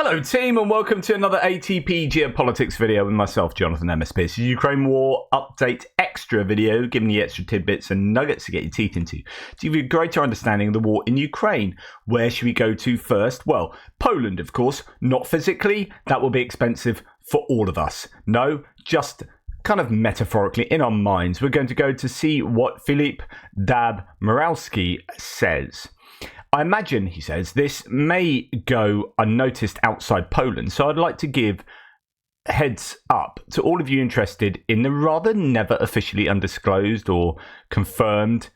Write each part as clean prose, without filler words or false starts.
Hello team and welcome to another ATP Geopolitics video with myself, Jonathan M.S. Pearce. Ukraine War Update Extra video, giving you extra tidbits and nuggets to get your teeth into. To give you a greater understanding of the war in Ukraine. Where should we go to first? Well, Poland, of course. Not physically, that will be expensive for all of us. No, just kind of metaphorically in our minds. We're going to go to see what Filip Dab-Moralski says. I imagine, he says, this may go unnoticed outside Poland, so I'd like to give heads up to all of you interested in the rather never officially undisclosed or confirmed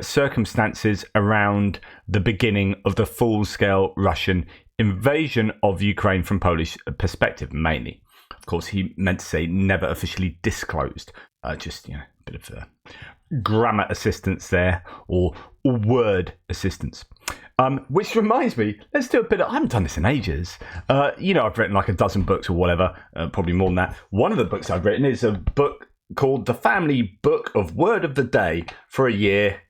circumstances around the beginning of the full-scale Russian invasion of Ukraine from Polish perspective, mainly. Of course, he meant to say never officially disclosed. Just, a bit of grammar assistance there, or word assistance. Which reminds me, let's do a bit of, I haven't done this in ages. I've written like a dozen books or whatever, probably more than that. One of the books I've written is a book called The Family Book of Word of the Day for a year,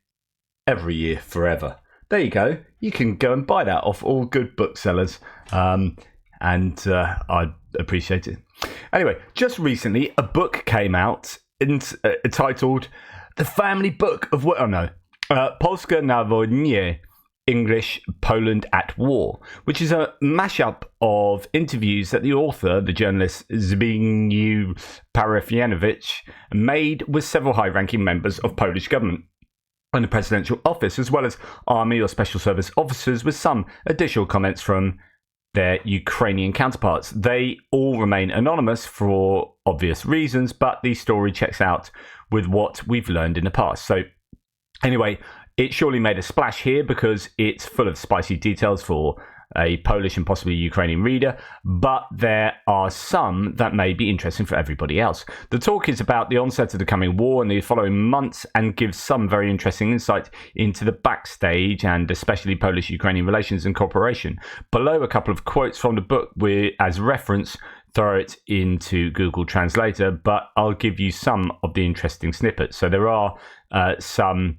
every year, forever. There you go. You can go and buy that off all good booksellers. And I'd appreciate it. Anyway, just recently, a book came out titled The Family Book of Word... Polska na wojnie, English, Poland at War, which is a mashup of interviews that the author, the journalist Zbigniew Parafianowicz, made with several high-ranking members of Polish government and the presidential office, as well as army or special service officers, with some additional comments from their Ukrainian counterparts. They all remain anonymous for obvious reasons, but the story checks out with what we've learned in the past. So anyway, it surely made a splash here because it's full of spicy details for a Polish and possibly Ukrainian reader, but there are some that may be interesting for everybody else. The talk is about the onset of the coming war and the following months and gives some very interesting insight into the backstage and especially Polish-Ukrainian relations and cooperation. Below, a couple of quotes from the book as reference. Throw it into Google Translator, but I'll give you some of the interesting snippets. So there are some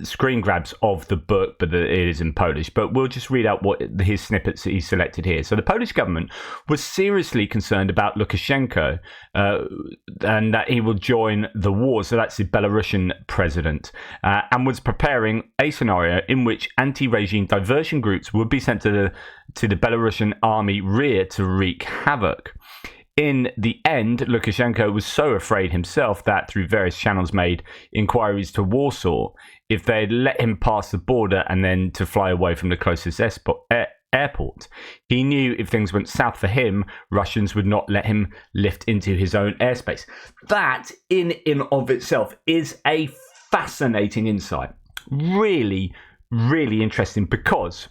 screen grabs of the book, but it is in Polish. But we'll just read out what his snippets that he selected here. So the Polish government was seriously concerned about Lukashenko and that he will join the war. So that's the Belarusian president, and was preparing a scenario in which anti-regime diversion groups would be sent to the Belarusian army rear to wreak havoc. In the end, Lukashenko was so afraid himself that through various channels made inquiries to Warsaw if they'd let him pass the border and then to fly away from the closest airport. He knew if things went south for him, Russians would not let him lift into his own airspace. That in of itself is a fascinating insight. Really, really interesting, because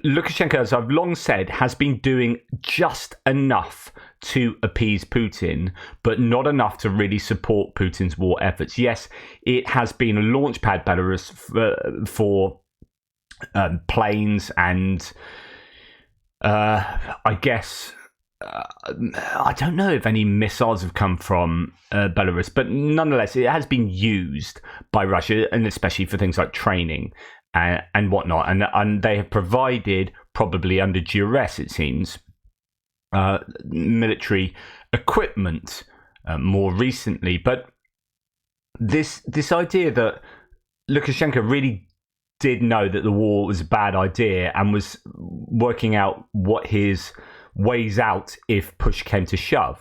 Lukashenko, as I've long said, has been doing just enough to appease Putin, but not enough to really support Putin's war efforts. Yes, it has been a launchpad, Belarus, for planes and I guess I don't know if any missiles have come from Belarus, but nonetheless, it has been used by Russia, and especially for things like training and whatnot, and they have provided, probably under duress, it seems, military equipment more recently. But this idea that Lukashenko really did know that the war was a bad idea and was working out what his ways out if push came to shove,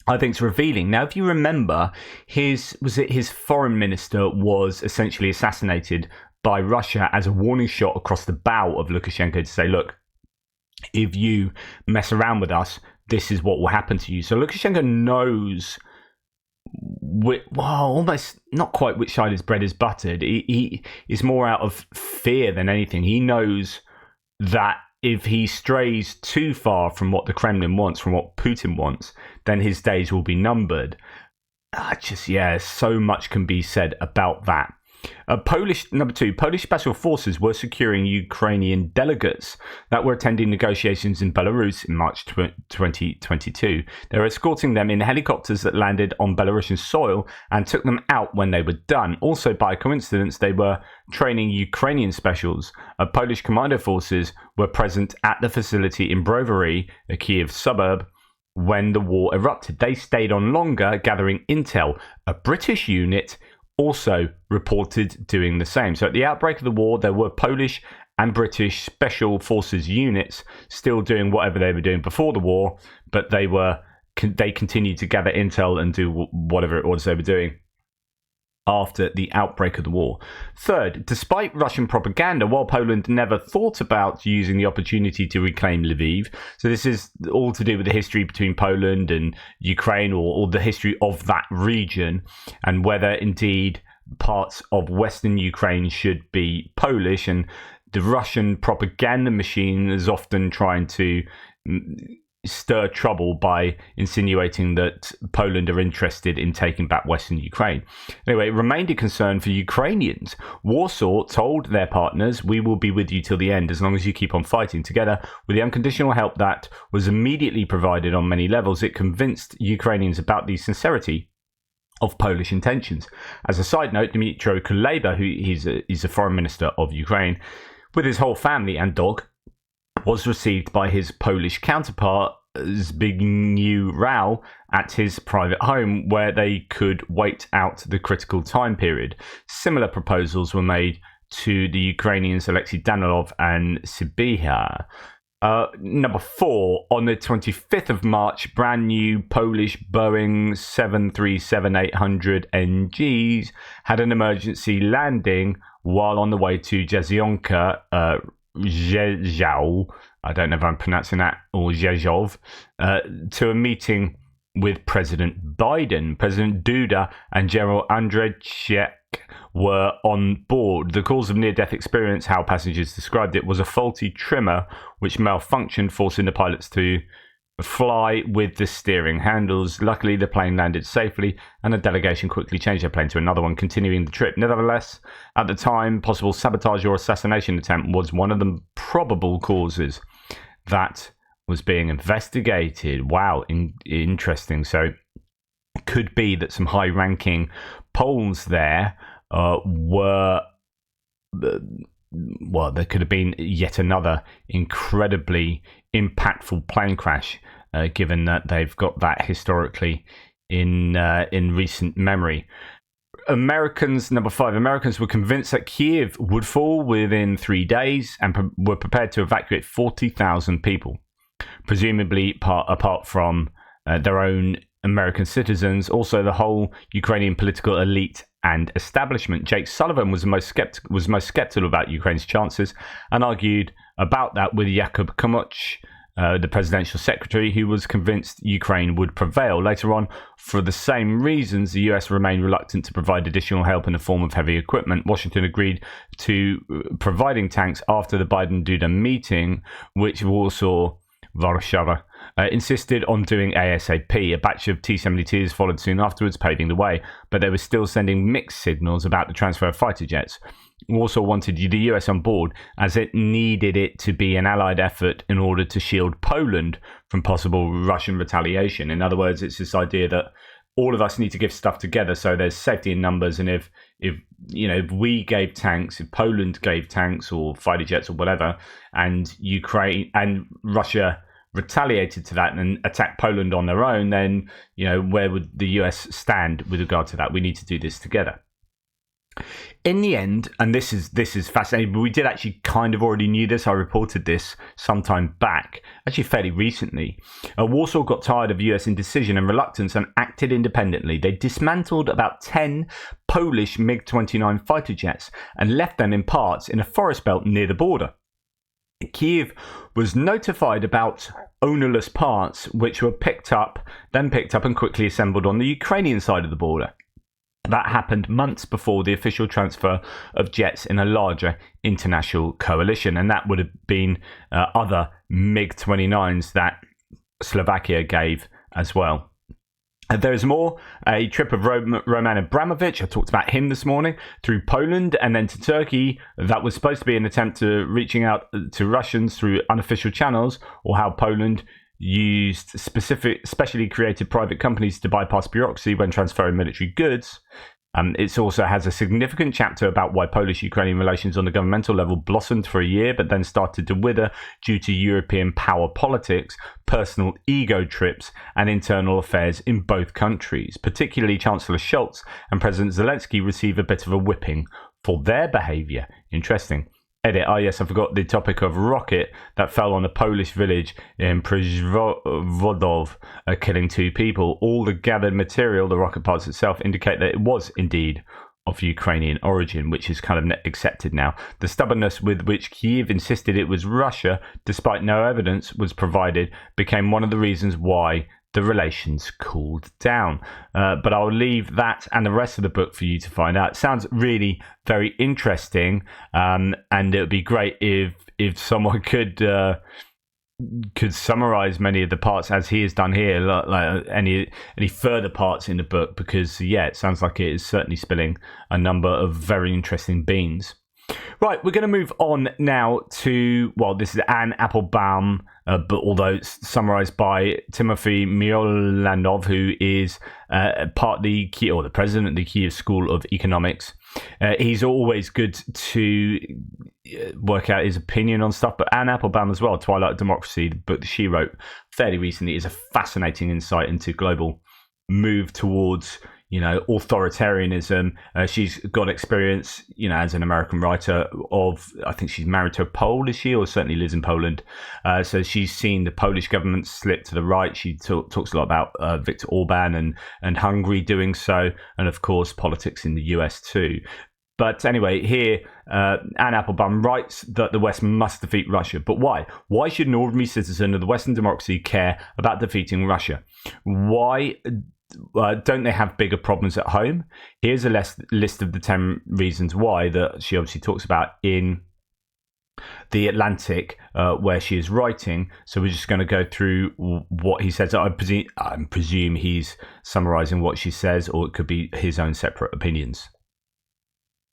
I think it's revealing. Now, if you remember, his foreign minister was essentially assassinated by Russia as a warning shot across the bow of Lukashenko to say, look, if you mess around with us, this is what will happen to you. So Lukashenko knows, almost not quite which side his bread is buttered. He is more out of fear than anything. He knows that if he strays too far from what the Kremlin wants, from what Putin wants, then his days will be numbered. So much can be said about that. Number two, Polish special forces were securing Ukrainian delegates that were attending negotiations in Belarus in March 2022. They were escorting them in helicopters that landed on Belarusian soil and took them out when they were done. Also, by coincidence, they were training Ukrainian specials. Polish commando forces were present at the facility in Brovary, a Kiev suburb, when the war erupted. They stayed on longer, gathering intel. A British unit also reported doing the same. So at the outbreak of the war, there were Polish and British special forces units still doing whatever they were doing before the war, but they continued to gather intel and do whatever it was they were doing after the outbreak of the war. Third, despite Russian propaganda, while Poland never thought about using the opportunity to reclaim Lviv, so this is all to do with the history between Poland and Ukraine, or the history of that region, and whether indeed parts of Western Ukraine should be Polish. And the Russian propaganda machine is often trying to stir trouble by insinuating that Poland are interested in taking back Western Ukraine. Anyway, it remained a concern for Ukrainians. Warsaw told their partners, "We will be with you till the end as long as you keep on fighting together." With the unconditional help that was immediately provided on many levels, it convinced Ukrainians about the sincerity of Polish intentions. As a side note, Dmytro Kuleba, who he's a foreign minister of Ukraine, with his whole family and dog, was received by his Polish counterpart Zbigniew Rau at his private home, where they could wait out the critical time period. Similar proposals were made to the Ukrainians Alexei Danilov and Sibiha. Number four, on the 25th of March, brand new Polish Boeing 737-800 NGs had an emergency landing while on the way to Jezionka, Rzeszów, I don't know if I'm pronouncing that, or Rzeszów, to a meeting with President Biden. President Duda and General Andrzejczyk were on board. The cause of near-death experience, how passengers described it, was a faulty trimmer which malfunctioned, forcing the pilots to fly with the steering handles. Luckily, the plane landed safely, and the delegation quickly changed their plane to another one, continuing the trip. Nevertheless, at the time, possible sabotage or assassination attempt was one of the probable causes that was being investigated. Wow, interesting. So it could be that some high-ranking Poles there were... well, there could have been yet another incredibly impactful plane crash, given that they've got that historically in recent memory. Number five, Americans were convinced that Kiev would fall within 3 days and were prepared to evacuate 40,000 people, presumably apart from their own American citizens, also the whole Ukrainian political elite and establishment. Jake Sullivan was most skeptical about Ukraine's chances and argued about that with Jakub Komuch, the presidential secretary, who was convinced Ukraine would prevail. Later on, for the same reasons, the US remained reluctant to provide additional help in the form of heavy equipment. Washington agreed to providing tanks after the Biden-Duda meeting, which Warsaw, Warsaw, insisted on doing ASAP. A batch of T-72s followed soon afterwards, paving the way, but they were still sending mixed signals about the transfer of fighter jets. Warsaw wanted the US on board, as it needed it to be an allied effort in order to shield Poland from possible Russian retaliation. In other words, it's this idea that all of us need to give stuff together, so there's safety in numbers. And if we gave tanks, if Poland gave tanks or fighter jets or whatever, and Ukraine and Russia retaliated to that and attacked Poland on their own, then where would the US stand with regard to that? We need to do this together. In the end, and this is fascinating, but we did actually kind of already knew this. I reported this sometime back, actually fairly recently. Warsaw got tired of US indecision and reluctance and acted independently. They dismantled about 10 Polish MiG-29 fighter jets and left them in parts in a forest belt near the border. Kiev was notified about ownerless parts, which were picked up and quickly assembled on the Ukrainian side of the border. That happened months before the official transfer of jets in a larger international coalition, and that would have been other MiG-29s that Slovakia gave as well. There is more. A trip of Roman Abramovich, I talked about him this morning, through Poland and then to Turkey. That was supposed to be an attempt to reaching out to Russians through unofficial channels, or how Poland used specially created private companies to bypass bureaucracy when transferring military goods. It also has a significant chapter about why Polish-Ukrainian relations on the governmental level blossomed for a year but then started to wither due to European power politics, personal ego trips, and internal affairs in both countries. Particularly Chancellor Scholz and President Zelensky receive a bit of a whipping for their behaviour. Interesting. Edit. Yes, I forgot the topic of rocket that fell on a Polish village in Przewodów, killing 2 people. All the gathered material, the rocket parts itself, indicate that it was indeed of Ukrainian origin, which is kind of accepted now. The stubbornness with which Kyiv insisted it was Russia, despite no evidence was provided, became one of the reasons why the relations cooled down. But I'll leave that and the rest of the book for you to find out. It sounds really very interesting, and it would be great if someone could summarize many of the parts as he has done here, like any further parts in the book, because it sounds like it is certainly spilling a number of very interesting beans. Right, we're going to move on now to, this is Anne Applebaum, but although it's summarized by Timothy Miolanov, who is part of the president of the Kyiv School of Economics. He's always good to work out his opinion on stuff, but Anne Applebaum as well, Twilight of Democracy, the book that she wrote fairly recently, is a fascinating insight into global move towards authoritarianism. She's got experience, as an American writer of, I think she's married to a Pole, is she, or certainly lives in Poland. So she's seen the Polish government slip to the right. She talks a lot about Viktor Orban and Hungary doing so, and of course politics in the US too. But anyway, here, Anne Applebaum writes that the West must defeat Russia. But why? Why should an ordinary citizen of the Western democracy care about defeating Russia? Why don't they have bigger problems at home? Here's a list of the 10 reasons why that she obviously talks about in The Atlantic, where she is writing. So we're just going to go through what he says. I presume he's summarizing what she says, or it could be his own separate opinions.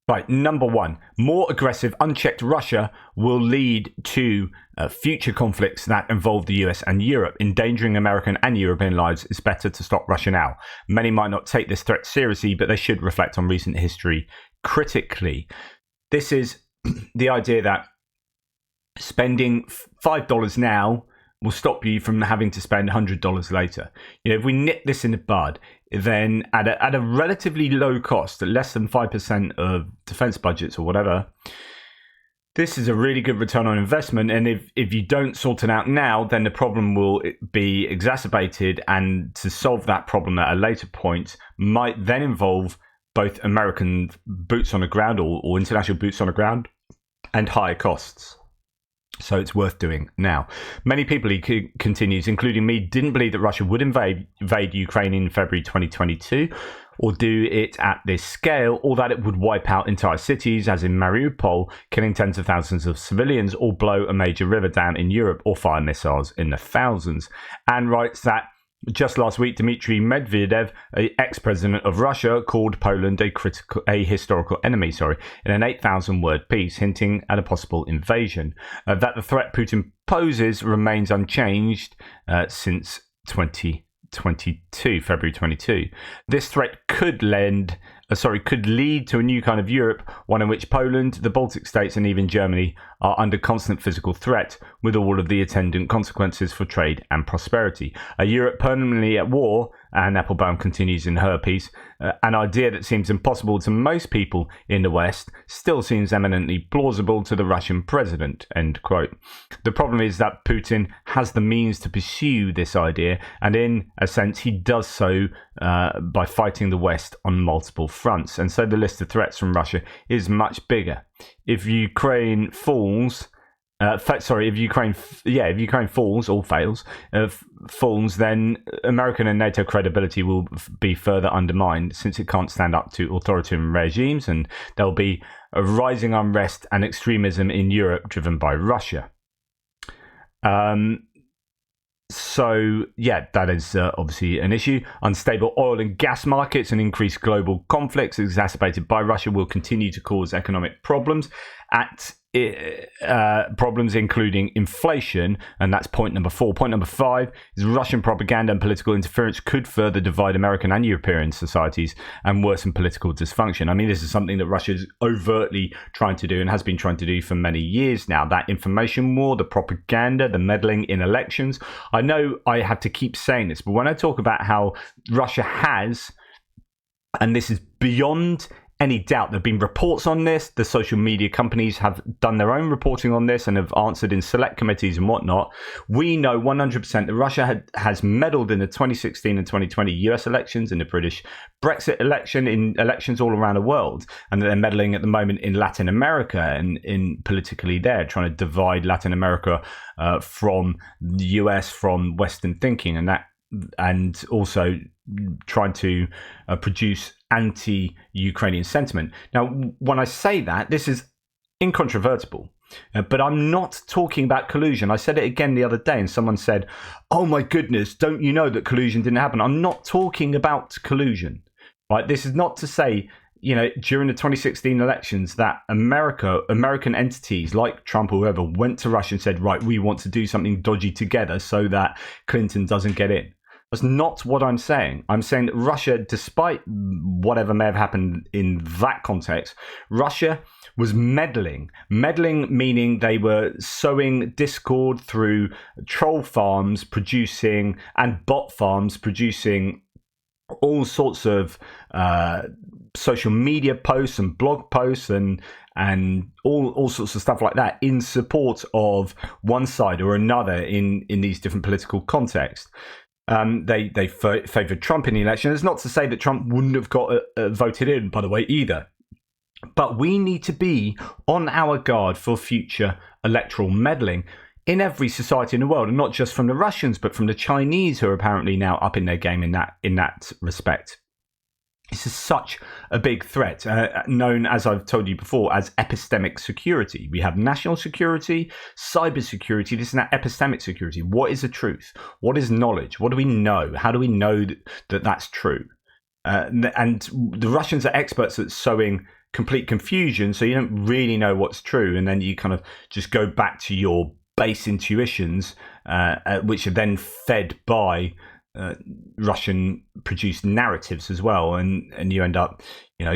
Right, number 1, more aggressive, unchecked Russia will lead to future conflicts that involve the US and Europe. Endangering American and European lives, is better to stop Russia now. Many might not take this threat seriously, but they should reflect on recent history critically. This is the idea that spending $5 now will stop you from having to spend $100 later. If we nip this in the bud, then at a relatively low cost, at less than 5% of defense budgets or whatever, this is a really good return on investment. And if you don't sort it out now, then the problem will be exacerbated. And to solve that problem at a later point might then involve both American boots on the ground or international boots on the ground and higher costs. So it's worth doing now. Many people, he continues, including me, didn't believe that Russia would invade Ukraine in February 2022, or do it at this scale, or that it would wipe out entire cities, as in Mariupol, killing tens of thousands of civilians, or blow a major river down in Europe, or fire missiles in the thousands. And writes that just last week, Dmitry Medvedev, ex-president of Russia, called Poland a historical enemy, in an 8,000-word piece, hinting at a possible invasion. That the threat Putin poses remains unchanged since February 22. This threat could lead to a new kind of Europe, one in which Poland, the Baltic states, and even Germany are under constant physical threat, with all of the attendant consequences for trade and prosperity. A Europe permanently at war, and Applebaum continues in her piece, an idea that seems impossible to most people in the West, still seems eminently plausible to the Russian president, end quote. The problem is that Putin has the means to pursue this idea, and in a sense he does so by fighting the West on multiple fronts. And so the list of threats from Russia is much bigger. If Ukraine falls, if Ukraine falls or falls, then American and NATO credibility will be further undermined, since it can't stand up to authoritarian regimes, and there'll be a rising unrest and extremism in Europe driven by Russia. So, yeah, that is obviously an issue. Unstable oil and gas markets and increased global conflicts exacerbated by Russia will continue to cause economic problems problems including inflation, and that's point number 4. Point number 5 is Russian propaganda and political interference could further divide American and European societies and worsen political dysfunction. I mean, this is something that Russia is overtly trying to do and has been trying to do for many years now. That information war, the propaganda, the meddling in elections. I know I have to keep saying this, but when I talk about how Russia has, and this is beyond any doubt, there have been reports on this. The social media companies have done their own reporting on this and have answered in select committees and whatnot. We know 100% that Russia has meddled in the 2016 and 2020 US elections, in the British Brexit election, in elections all around the world, and that they're meddling at the moment in Latin America and in politically there, trying to divide Latin America from the US, from Western thinking, and also trying to produce anti-Ukrainian sentiment. Now, when I say that, this is incontrovertible, but I'm not talking about collusion. I said it again the other day, and someone said, "Oh my goodness, don't you know that collusion didn't happen?" I'm not talking about collusion, right? This is not to say, during the 2016 elections that American entities like Trump or whoever went to Russia and said, right, we want to do something dodgy together so that Clinton doesn't get in. That's not what I'm saying. I'm saying that Russia, despite whatever may have happened in that context, Russia was meddling. Meddling meaning they were sowing discord through troll farms producing and bot farms producing all sorts of social media posts and blog posts and all sorts of stuff like that in support of one side or another in these different political contexts. They favoured Trump in the election. It's not to say that Trump wouldn't have got voted in, by the way, either. But we need to be on our guard for future electoral meddling in every society in the world, and not just from the Russians, but from the Chinese, who are apparently now up in their game in that respect. This is such a big threat, known, as I've told you before, as epistemic security. We have national security, cyber security. This is now epistemic security. What is the truth? What is knowledge? What do we know? How do we know that that's true? And the Russians are experts at sowing complete confusion, so you don't really know what's true, and then you kind of just go back to your base intuitions, which are then fed by Russian produced narratives as well, and you end up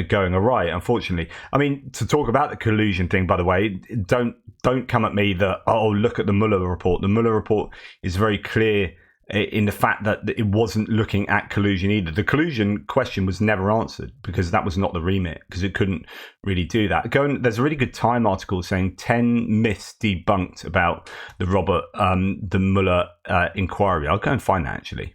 going awry, unfortunately. I mean, to talk about the collusion thing, by the way, don't come at me that, oh, look at the Mueller report. The Mueller report is very clear in the fact that it wasn't looking at collusion either. The collusion question was never answered because that was not the remit, because it couldn't really do that. There's a really good Time article saying 10 myths debunked about the Mueller inquiry. I'll go and find that actually.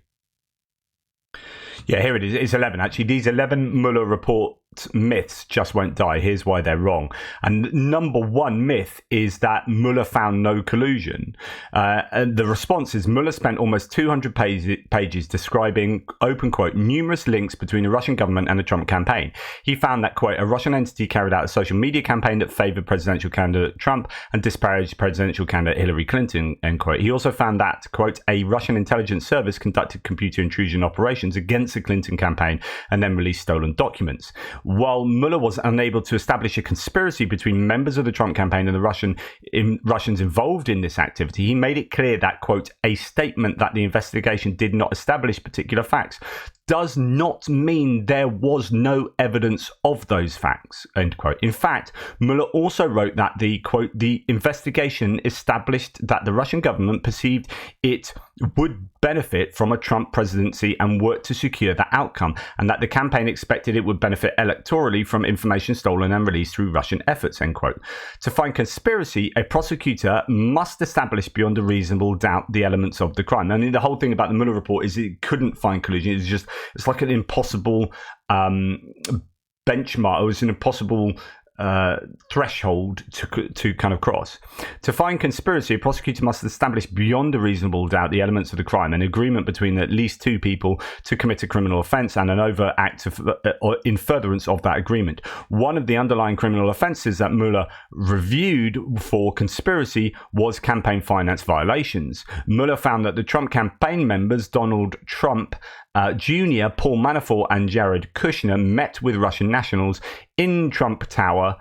Yeah, here it is. It's 11, actually. These 11 Mueller report myths just won't die. Here's why they're wrong. And number one myth is that Mueller found no collusion. And the response is Mueller spent almost 200 pages describing, open quote, numerous links between the Russian government and the Trump campaign. He found that, quote, a Russian entity carried out a social media campaign that favored presidential candidate Trump and disparaged presidential candidate Hillary Clinton, end quote. He also found that, quote, a Russian intelligence service conducted computer intrusion operations against the Clinton campaign and then released stolen documents. While Mueller was unable to establish a conspiracy between members of the Trump campaign and the Russians involved in this activity, he made it clear that, quote, a statement that the investigation did not establish particular facts does not mean there was no evidence of those facts, end quote. In fact, Mueller also wrote that the, quote, the investigation established that the Russian government perceived it would benefit from a Trump presidency and worked to secure that outcome, and that the campaign expected it would benefit electorally from information stolen and released through Russian efforts, end quote. To find conspiracy, a prosecutor must establish beyond a reasonable doubt the elements of the crime. I mean, the whole thing about the Mueller report is it couldn't find collusion. It's like an impossible benchmark. It was an impossible threshold to kind of cross. To find conspiracy, a prosecutor must establish beyond a reasonable doubt the elements of the crime, an agreement between at least two people to commit a criminal offence, and an overt act in furtherance of that agreement. One of the underlying criminal offences that Mueller reviewed for conspiracy was campaign finance violations. Mueller found that the Trump campaign members, Donald Trump Jr., Paul Manafort, and Jared Kushner, met with Russian nationals in Trump Tower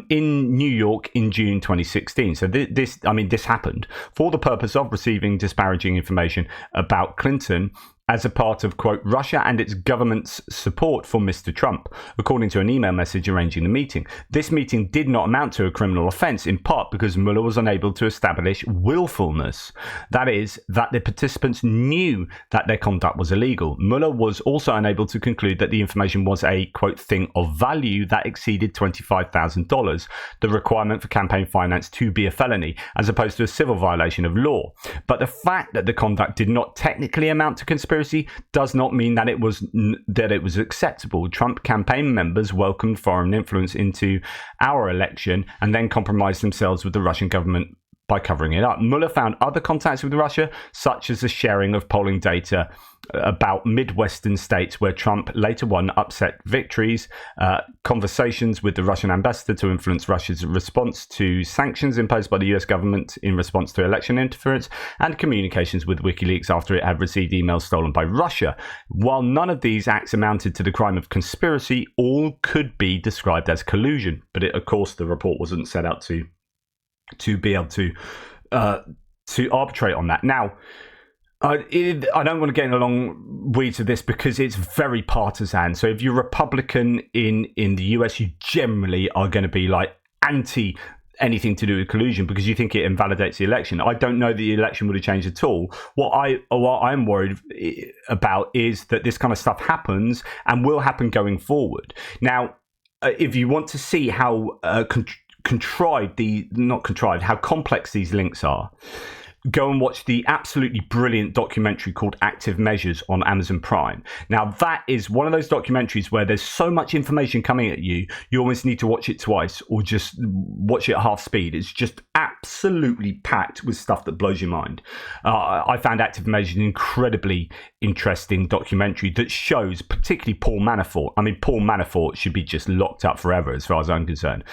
in New York in June 2016. So this happened for the purpose of receiving disparaging information about Clinton as a part of, quote, Russia and its government's support for Mr. Trump, according to an email message arranging the meeting. This meeting did not amount to a criminal offence, in part because Mueller was unable to establish willfulness. That is, that the participants knew that their conduct was illegal. Mueller was also unable to conclude that the information was a, quote, thing of value that exceeded $25,000, the requirement for campaign finance to be a felony, as opposed to a civil violation of law. But the fact that the conduct did not technically amount to conspiracy does not mean that it was acceptable. Trump campaign members welcomed foreign influence into our election and then compromised themselves with the Russian government by covering it up. Mueller found other contacts with Russia, such as the sharing of polling data about Midwestern states where Trump later won upset victories, conversations with the Russian ambassador to influence Russia's response to sanctions imposed by the US government in response to election interference, and communications with WikiLeaks after it had received emails stolen by Russia. While none of these acts amounted to the crime of conspiracy, all could be described as collusion. But of course, the report wasn't set out to be able to arbitrate on that. Now, I don't want to get in a long weeds of this because it's very partisan. So if you're Republican in the US, you generally are going to be like anti anything to do with collusion because you think it invalidates the election. I don't know that the election would have changed at all. What I'm worried about is that this kind of stuff happens and will happen going forward. Now, if you want to see how how complex these links are, go and watch the absolutely brilliant documentary called Active Measures on Amazon Prime. Now, that is one of those documentaries where there's so much information coming at you, you almost need to watch it twice or just watch it at half speed. It's just absolutely packed with stuff that blows your mind. I found Active Measures an incredibly interesting documentary that shows particularly Paul Manafort. I mean, Paul Manafort should be just locked up forever as far as I'm concerned.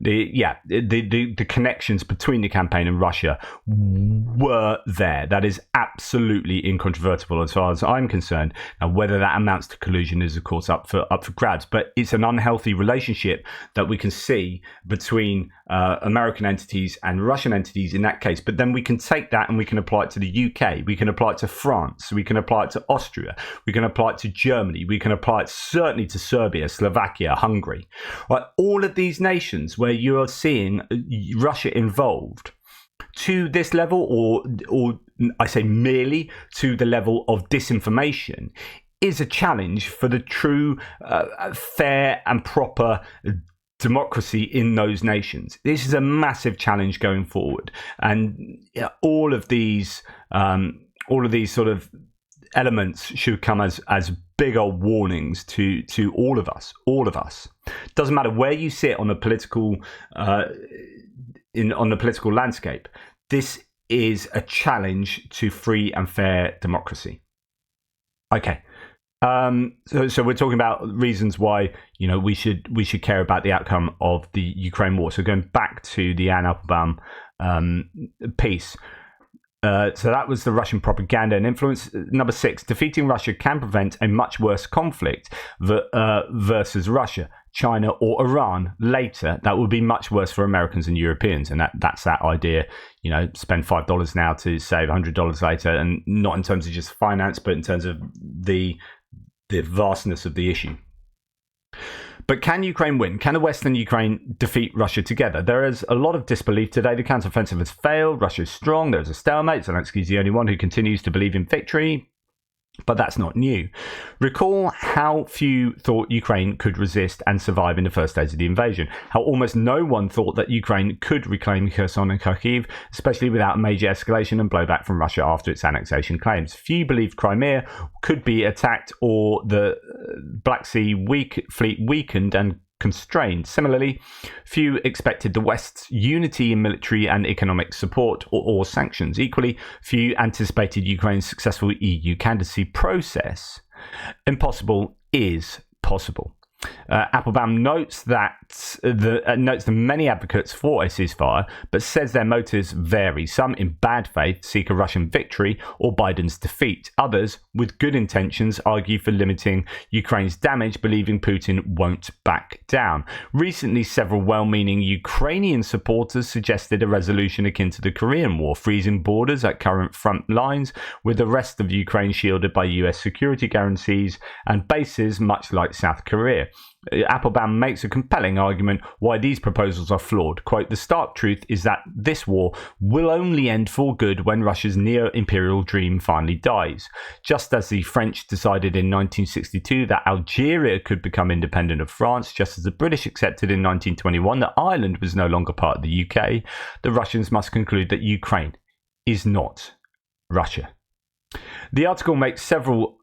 The connections between the campaign and Russia were there. That is absolutely incontrovertible as far as I'm concerned. Now, whether that amounts to collusion is, of course, up for grabs. But it's an unhealthy relationship that we can see between American entities and Russian entities in that case. But then we can take that and we can apply it to the UK. We can apply it to France. We can apply it to Austria. We can apply it to Germany. We can apply it certainly to Serbia, Slovakia, Hungary. Right? All of these nations where you are seeing Russia involved to this level, or I say merely to the level of disinformation, is a challenge for the true, fair and proper democracy in those nations. This is a massive challenge going forward, and all of these sort of elements should come as big old warnings to all of us. All of us. Doesn't matter where you sit on the political. On the political landscape, this is a challenge to free and fair democracy. Okay, so we're talking about reasons why we should care about the outcome of the Ukraine war. So going back to the Ann Applebaum piece. So that was the Russian propaganda and influence. Number 6, defeating Russia can prevent a much worse conflict versus Russia, China or Iran later. That would be much worse for Americans and Europeans. And that's that idea, spend $5 now to save $100 later, and not in terms of just finance, but in terms of the vastness of the issue. But can Ukraine win? Can the West and Ukraine defeat Russia together? There is a lot of disbelief today. The counteroffensive has failed. Russia is strong. There's a stalemate. Zelensky's the only one who continues to believe in victory. But that's not new. Recall how few thought Ukraine could resist and survive in the first days of the invasion. How almost no one thought that Ukraine could reclaim Kherson and Kharkiv, especially without major escalation and blowback from Russia after its annexation claims. Few believed Crimea could be attacked or the Black Sea fleet weakened and constrained. Similarly, few expected the West's unity in military and economic support or sanctions. Equally, few anticipated Ukraine's successful EU candidacy process. Impossible is possible. Applebaum notes the many advocates for a ceasefire, but says their motives vary. Some, in bad faith, seek a Russian victory or Biden's defeat. Others, with good intentions, argue for limiting Ukraine's damage, believing Putin won't back down. Recently, several well-meaning Ukrainian supporters suggested a resolution akin to the Korean War, freezing borders at current front lines, with the rest of Ukraine shielded by US security guarantees and bases, much like South Korea. Applebaum makes a compelling argument why these proposals are flawed. Quote, "The stark truth is that this war will only end for good when Russia's neo-imperial dream finally dies. Just as the French decided in 1962 that Algeria could become independent of France, just as the British accepted in 1921 that Ireland was no longer part of the UK, the Russians must conclude that Ukraine is not Russia." The article makes several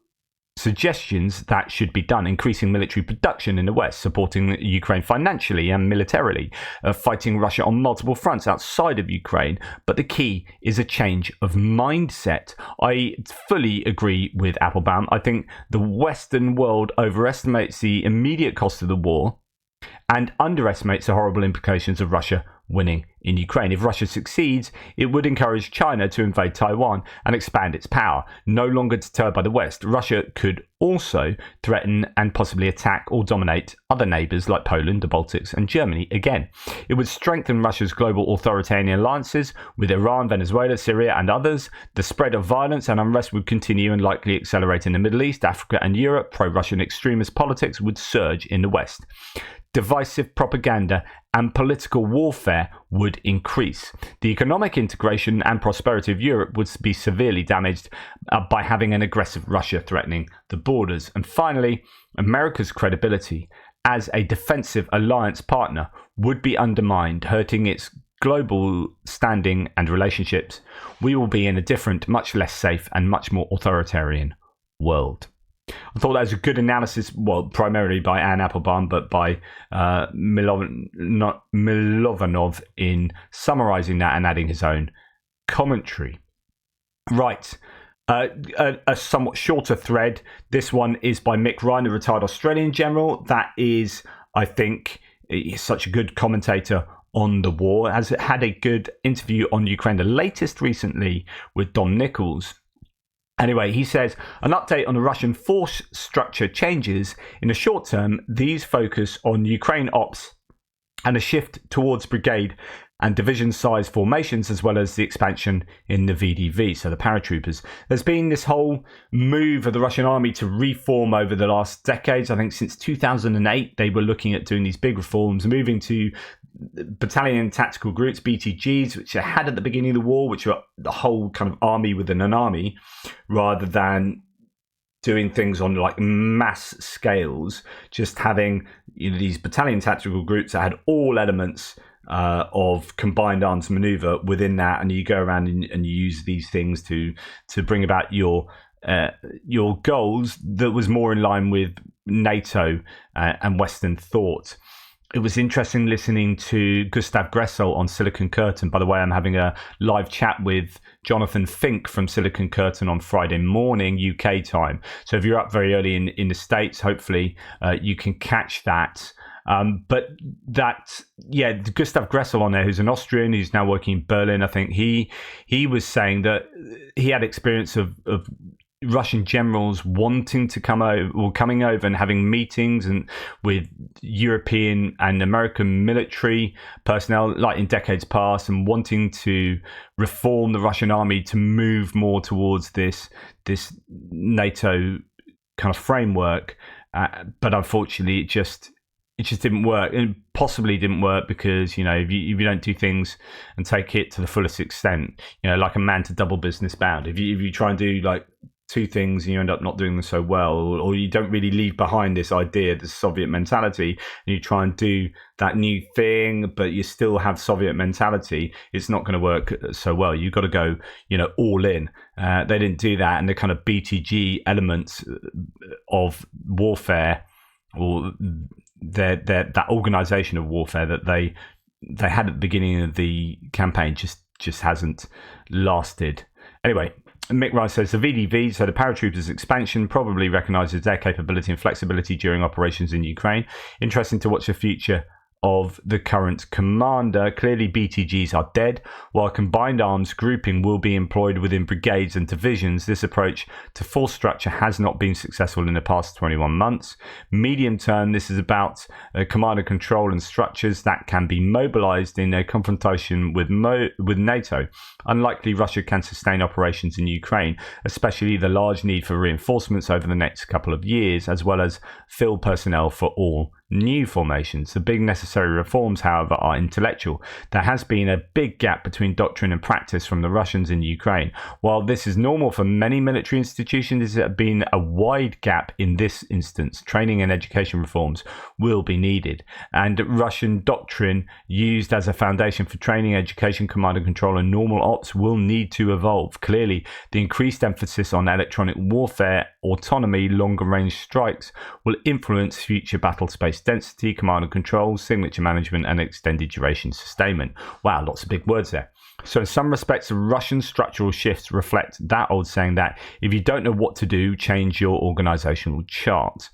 suggestions that should be done: increasing military production in the West, supporting Ukraine financially and militarily, fighting Russia on multiple fronts outside of Ukraine. But the key is a change of mindset. I fully agree with Applebaum. I think the Western world overestimates the immediate cost of the war and underestimates the horrible implications of Russia winning in Ukraine. If Russia succeeds, it would encourage China to invade Taiwan and expand its power. No longer deterred by the West, Russia could also threaten and possibly attack or dominate other neighbours like Poland, the Baltics and Germany again. It would strengthen Russia's global authoritarian alliances with Iran, Venezuela, Syria and others. The spread of violence and unrest would continue and likely accelerate in the Middle East, Africa and Europe. Pro-Russian extremist politics would surge in the West. Divisive propaganda and political warfare would increase. The economic integration and prosperity of Europe would be severely damaged by having an aggressive Russia threatening the borders. And finally, America's credibility as a defensive alliance partner would be undermined, hurting its global standing and relationships. We will be in a different, much less safe and much more authoritarian world. I thought that was a good analysis, well, primarily by Anne Applebaum, but by Milovanov in summarising that and adding his own commentary. Right. A somewhat shorter thread. This one is by Mick Ryan, the retired Australian general. That is, I think, he's such a good commentator on the war. Has had a good interview on Ukraine, the latest recently with Dom Nichols. Anyway, he says, an update on the Russian force structure changes. In the short term, these focus on Ukraine ops and a shift towards brigade and division size formations, as well as the expansion in the VDV, so the paratroopers. There's been this whole move of the Russian army to reform over the last decades. I think since 2008, they were looking at doing these big reforms, moving to battalion tactical groups, BTGs, which they had at the beginning of the war, which were the whole kind of army within an army, rather than doing things on like mass scales, just having, you know, these battalion tactical groups that had all elements of combined arms maneuver within that, and you go around and you use these things to bring about your goals that was more in line with NATO and Western thought. It was interesting listening to Gustav Gressel on Silicon Curtain. By the way, I'm having a live chat with Jonathan Fink from Silicon Curtain on Friday morning, UK time. So if you're up very early in the States, hopefully you can catch that. But that, yeah, Gustav Gressel on there, who's an Austrian, who's now working in Berlin, I think he was saying that he had experience of Russian generals wanting to come over or coming over and having meetings and with European and American military personnel like in decades past, and wanting to reform the Russian army to move more towards this NATO kind of framework. But unfortunately, it just didn't work. It possibly didn't work because, you know, if you don't do things and take it to the fullest extent, you know, like a man to double business bound. If you try and do like two things and you end up not doing them so well, or you don't really leave behind this idea, the Soviet mentality, and you try and do that new thing, but you still have Soviet mentality, it's not going to work so well. You've got to go, you know, all in. They didn't do that, and the kind of BTG elements of warfare, or that organisation of warfare that they had at the beginning of the campaign just hasn't lasted. Anyway, Mick Rice says the VDV, so the paratroopers' expansion, probably recognises their capability and flexibility during operations in Ukraine. Interesting to watch the future of the current commander. Clearly, BTGs are dead. While combined arms grouping will be employed within brigades and divisions, this approach to force structure has not been successful in the past 21 months. Medium term, this is about command and control and structures that can be mobilized in a confrontation with NATO. Unlikely Russia can sustain operations in Ukraine, especially the large need for reinforcements over the next couple of years, as well as field personnel for all new formations. The big necessary reforms, however, are intellectual. There has been a big gap between doctrine and practice from the Russians in Ukraine. While this is normal for many military institutions, there has been a wide gap in this instance. Training and education reforms will be needed. And Russian doctrine used as a foundation for training, education, command and control and normal ops will need to evolve. Clearly, the increased emphasis on electronic warfare, autonomy, longer range strikes will influence future battle space density, command and control, signature management, and extended duration sustainment. Wow, lots of big words there. So in some respects, the Russian structural shifts reflect that old saying that if you don't know what to do, change your organizational chart.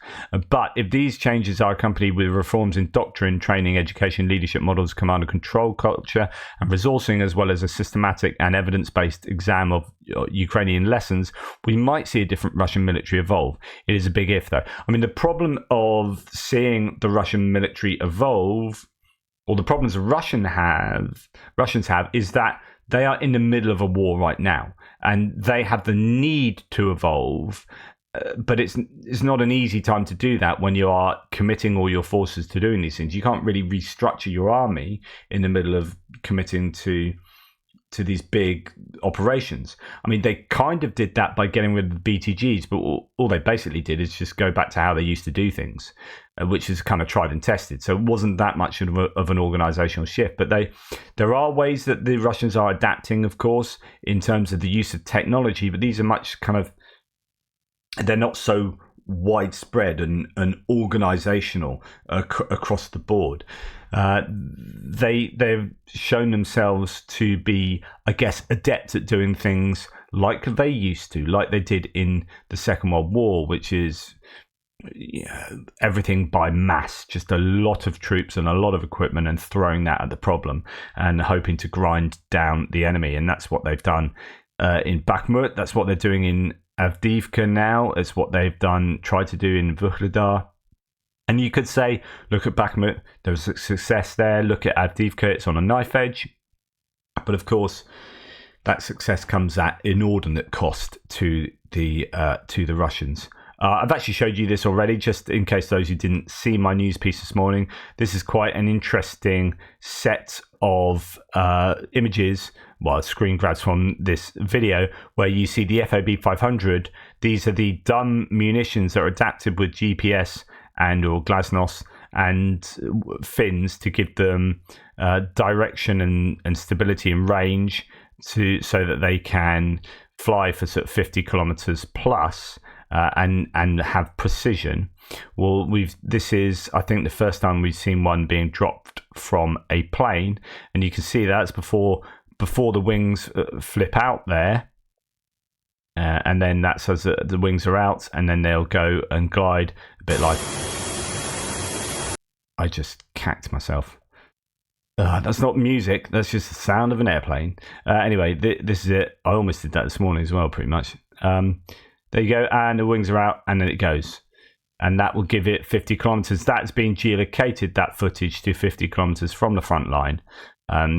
But if these changes are accompanied with reforms in doctrine, training, education, leadership models, command and control culture, and resourcing, as well as a systematic and evidence-based exam of Ukrainian lessons, we might see a different Russian military evolve. It is a big if, though. I mean, the problem of seeing the Russian military evolve, or the problems Russians have, is that they are in the middle of a war right now, and they have the need to evolve. But it's not an easy time to do that when you are committing all your forces to doing these things. You can't really restructure your army in the middle of committing to these big operations. I mean, they kind of did that by getting rid of the BTGs, but all they basically did is just go back to how they used to do things, which is kind of tried and tested. So it wasn't that much of an organizational shift. But there are ways that the Russians are adapting, of course, in terms of the use of technology, but these are much they're not so widespread and organizational across the board. They've shown themselves to be, I guess, adept at doing things like they used to, like they did in the Second World War, which is everything by mass, just a lot of troops and a lot of equipment, and throwing that at the problem and hoping to grind down the enemy. And that's what they've done in Bakhmut. That's what they're doing in Avdiivka now. It's what they've tried to do in Vuhledar. And you could say, look at Bakhmut, there was a success there. Look at Avdiivka, it's on a knife edge. But of course, that success comes at inordinate cost to the Russians. I've actually showed you this already, just in case those who didn't see my news piece this morning. This is quite an interesting set of images, screen grabs from this video, where you see the FOB 500. These are the dumb munitions that are adapted with GPS or Glasnost and fins to give them direction and stability and range so that they can fly for sort of 50 kilometers plus. And have precision. Well, this is, I think, the first time we've seen one being dropped from a plane, and you can see that's before the wings flip out there, and then that's as the wings are out, and then they'll go and glide a bit like. I just cacked myself. That's not music. That's just the sound of an airplane. Anyway, this is it. I almost did that this morning as well, pretty much. There you go, and the wings are out, and then it goes. And that will give it 50 kilometers. That's been geolocated, that footage, to 50 kilometers from the front line.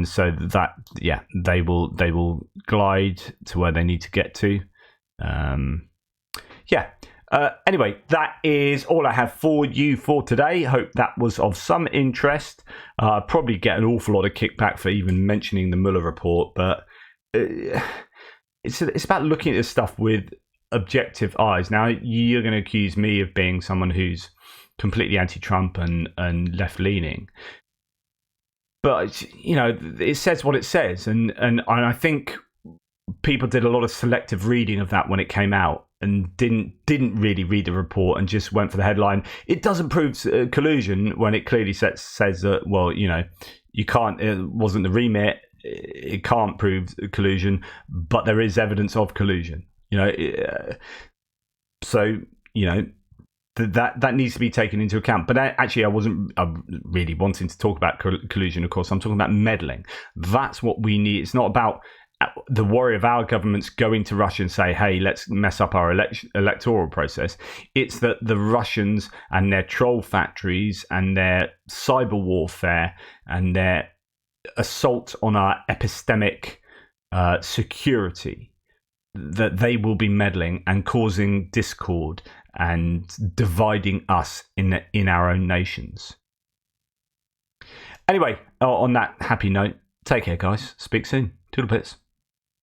So that, they will glide to where they need to get to. Anyway, that is all I have for you for today. Hope that was of some interest. Probably get an awful lot of kickback for even mentioning the Mueller report, but it's about looking at this stuff with objective eyes. Now, you're going to accuse me of being someone who's completely anti-Trump and left-leaning, but it says what it says, and I think people did a lot of selective reading of that when it came out and didn't really read the report and just went for the headline. It doesn't prove collusion when it clearly says that, well, you can't, it wasn't the remit, it can't prove collusion, but there is evidence of collusion. That needs to be taken into account. But actually, I wasn't really wanting to talk about collusion, of course. I'm talking about meddling. That's what we need. It's not about the worry of our governments going to Russia and say, hey, let's mess up our electoral process. It's that the Russians and their troll factories and their cyber warfare and their assault on our epistemic security, that they will be meddling and causing discord and dividing us in our own nations. Anyway, on that happy note, take care, guys. Speak soon. Toodle pits.